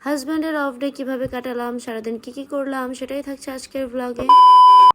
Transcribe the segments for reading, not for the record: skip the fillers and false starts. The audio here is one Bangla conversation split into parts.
হাজবেন্ডের অফ ডে কিভাবে কাটালাম, সারাদিন কি করলাম, সেটাই থাকছে আজকের ব্লগে।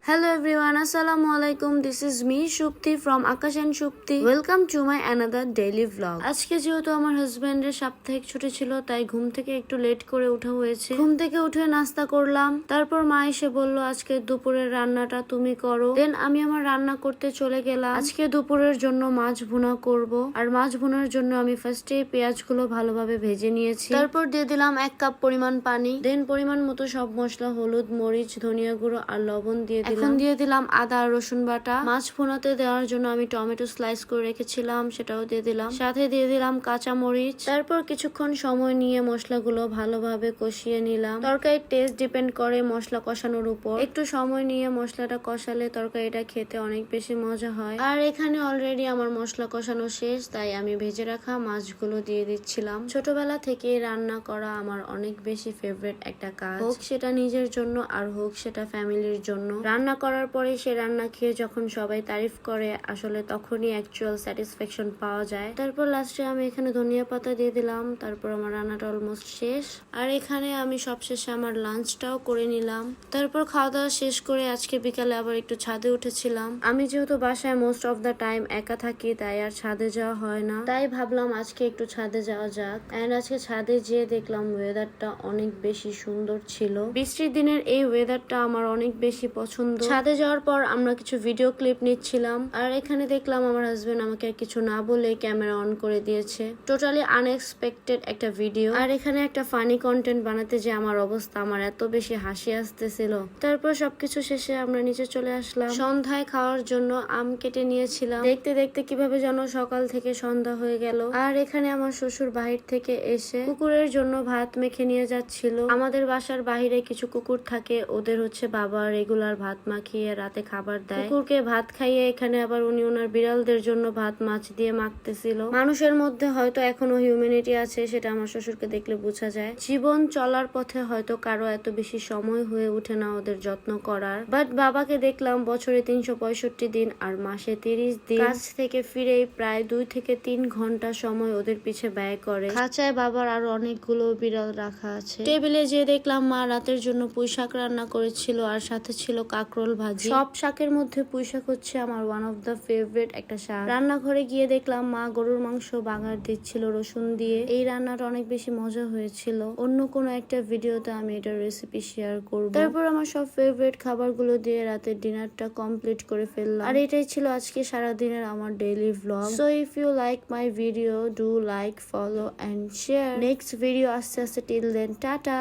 Hello everyone, assalamu alaikum. This is me Shupti from Akash and Shupti. Welcome to my another daily vlog. আজকে যেহেতু আমার হাজবেন্ডের সাপ্তাহিক ছুটি ছিল, তাই ঘুম থেকে একটু লেট করে ওঠা হয়েছে। ঘুম থেকে উঠে নাস্তা করলাম, তারপর মা এসে বলল আজকে দুপুরের রান্নাটা তুমি করো। দেন আমি আমার রান্না করতে চলে গেলাম। আজকে দুপুরের জন্য মাছ ভুনা করব, আর মাছ ভুনার জন্য আমি ফার্স্টে পেঁয়াজগুলো ভালোভাবে ভেজে নিয়েছি। তারপর দিয়ে দিলাম 1 কাপ পরিমাণ পানি। দেন পরিমাণ মতো সব মশলা, হলুদ, মরিচ, ধনিয়া গুঁড়ো আর লবণ দিয়ে এখন দিয়ে দিলাম আদা আর রসুন বাটা। মাছ ভুনাতে দেওয়ার জন্য আমি টমেটো স্লাইস করে রেখেছিলাম, সেটাও দিয়ে দিলাম। সাথে দিয়ে দিলাম কাঁচা মরিচ। তারপর কিছুক্ষণ সময় নিয়ে মশলাগুলো ভালোভাবে কষিয়ে নিলাম। তরকারির টেস্ট ডিপেন্ড করে মশলা কষানোর উপর। একটু সময় নিয়ে মশলাটা কষালে তরকারিটা খেতে অনেক বেশি মজা হয়। আর এখানে অলরেডি আমার মশলা কষানো শেষ, তাই আমি ভেজে রাখা মাছগুলো দিয়ে দিচ্ছিলাম। ছোটবেলা থেকে রান্না করা আমার অনেক বেশি ফেভারিট একটা কাজ, হোক সেটা নিজের জন্য আর হোক সেটা ফ্যামিলির জন্য। রান্না করার পরে সে রান্না খেয়ে যখন সবাই তারিফ করে, আসলে তখনই অ্যাকচুয়াল স্যাটিসফ্যাকশন পাওয়া যায়। তারপর লাস্টে আমি এখানে ধনিয়া পাতা দিয়ে দিলাম। তারপর আমার রান্নাটা অলমোস্ট শেষ, আর এখানে আমি সবশেষে আমার লাঞ্চটাও করে নিলাম। তারপর খাওয়া দাওয়া শেষ করে আজকে বিকালে আবার একটু ছাদে উঠেছিলাম। আমি যেহেতু বাসায় মোস্ট অফ দ্য টাইম একা থাকি, তাই আর ছাদে যাওয়া হয় না, তাই ভাবলাম আজকে একটু ছাদে যাওয়া যাক। এন্ড আজকে ছাদে যেয়ে দেখলাম ওয়েদারটা অনেক বেশি সুন্দর ছিল। বৃষ্টির দিনের এই ওয়েদারটা আমার অনেক বেশি পছন্দ। ছাদে যাওয়ার পর আমরা কিছু ভিডিও ক্লিপ নিচ্ছিলাম, আর এখানে দেখলাম আমার হাজবেন্ড আমাকে আর কিছু না বলে ক্যামেরা অন করে দিয়েছে। টোটালি আনএক্সপেক্টেড একটা ভিডিও। আর এখানে একটা ফানি কন্টেন্ট বানাতে যে আমার অবস্থা, আমার এত বেশি হাসি আসতেছিল। তারপর সবকিছু শেষে আমরা নিচে চলে আসলাম। সন্ধ্যায় খাওয়ার জন্য আম কেটে নিয়েছিলাম। দেখতে দেখতে কিভাবে যেন সকাল থেকে সন্ধ্যা হয়ে গেল। আর এখানে আমার শ্বশুর বাহির থেকে এসে কুকুরের জন্য ভাত মেখে নিয়ে যাচ্ছিল। আমাদের বাসার বাহিরে কিছু কুকুর থাকে, ওদের হচ্ছে বাবা রেগুলার ভাত মাখিয়ে রাতে খাবার দেয়। কুকুরকে ভাত খাইয়ে এখানে আবার উনি ওনার বিড়ালদের জন্য ভাত মাছ দিয়ে মাখতেছিল। মানুষের মধ্যে হয়তো এখনো হিউম্যানিটি আছে, সেটা আমার শ্বশুরকে দেখলে বোঝা যায়। জীবন চলার পথে হয়তো কারো এত বেশি সময় হয়ে উঠে না ওদের যত্ন করার, বাট বাবাকে দেখলাম বছরে 365 দিন আর মাসে 30 দিন কাজ থেকে ফিরেই প্রায় 2 থেকে 3 ঘন্টা সময় ওদের পিছে ব্যয় করে। খাঁচায় বাবার আরো অনেকগুলো বিড়াল রাখা আছে। টেবিলে যেয়ে দেখলাম মা রাতের জন্য পুঁই শাক রান্না করেছিল, আর সাথে ছিল কাঁকরোল ভাজি। সব শাকের মধ্যে পুঁই শাক হচ্ছে আমার ওয়ান অফ দ্য ফেভারিট একটা শাক। রান্নাঘরে গিয়ে দেখলাম মা গরুর মাংস বাগার দিচ্ছিল রসুন দিয়ে। এই রান্নাটা অনেক বেশি মজা হয়েছিল। অন্য কোনো একটা ভিডিওতে আমি এটার রেসিপি শেয়ার করব। তারপর আমার সব ফেভারিট খাবারগুলো দিয়ে রাতের ডিনারটা কমপ্লিট করে ফেললাম। আর এটাই ছিল আজকে সারাদিনের আমার daily vlog. So if you like my video, do like, follow and share. Next video আস্তে আস্তে, টিল দেন টাটা।